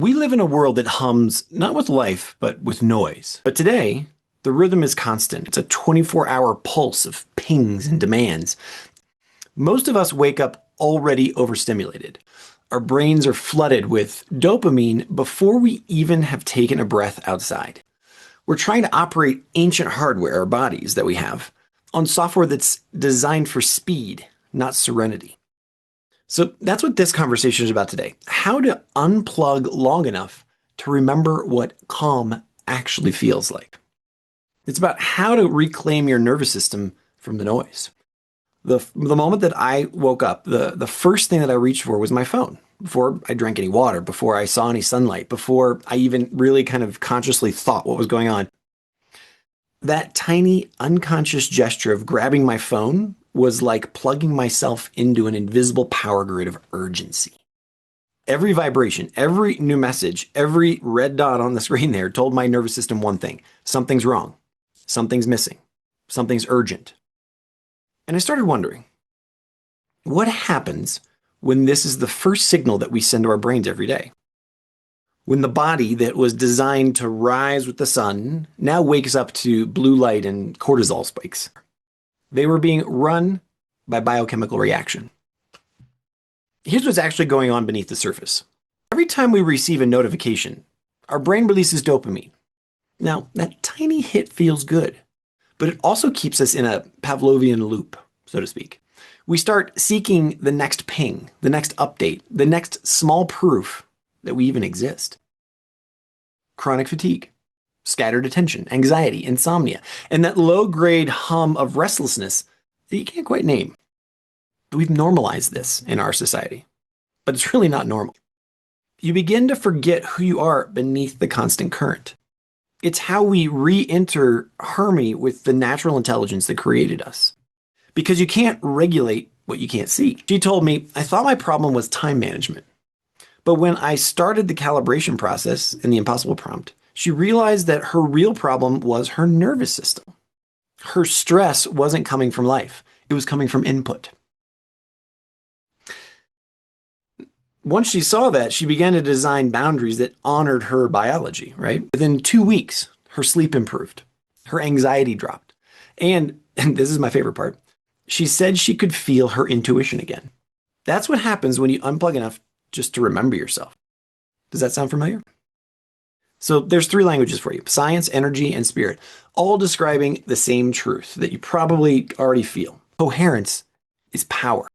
We live in a world that hums not with life, but with noise. But today, the rhythm is constant. It's a 24-hour pulse of pings and demands. Most of us wake up already overstimulated. Our brains are flooded with dopamine before we even have taken a breath outside. We're trying to operate ancient hardware, our bodies that we have, on software that's designed for speed, not serenity. So that's what this conversation is about today. How to unplug long enough to remember what calm actually feels like. It's about how to reclaim your nervous system from the noise. The moment that I woke up, the first thing that I reached for was my phone. Before I drank any water, before I saw any sunlight, before I even really kind of consciously thought what was going on. That tiny unconscious gesture of grabbing my phone was like plugging myself into an invisible power grid of urgency. Every vibration, every new message, every red dot on the screen there told my nervous system one thing: something's wrong, something's missing, something's urgent. And I started wondering, what happens when this is the first signal that we send to our brains every day? When the body that was designed to rise with the sun now wakes up to blue light and cortisol spikes. They were being run by biochemical reaction. Here's what's actually going on beneath the surface. Every time we receive a notification, our brain releases dopamine. Now, that tiny hit feels good, but it also keeps us in a Pavlovian loop, so to speak. We start seeking the next ping, the next update, the next small proof that we even exist. Chronic fatigue, scattered attention, anxiety, insomnia, and that low-grade hum of restlessness that you can't quite name. We've normalized this in our society, but it's really not normal. You begin to forget who you are beneath the constant current. It's how we re-enter harmony with the natural intelligence that created us. Because you can't regulate what you can't see. She told me, I thought my problem was time management. But when I started the calibration process in the impossible prompt, she realized that her real problem was her nervous system. Her stress wasn't coming from life. It was coming from input. Once she saw that, she began to design boundaries that honored her biology, right? Within 2 weeks, her sleep improved. Her anxiety dropped. And this is my favorite part, she said she could feel her intuition again. That's what happens when you unplug enough just to remember yourself. Does that sound familiar? So there's 3 languages for you: science, energy, and spirit, all describing the same truth that you probably already feel. Coherence is power.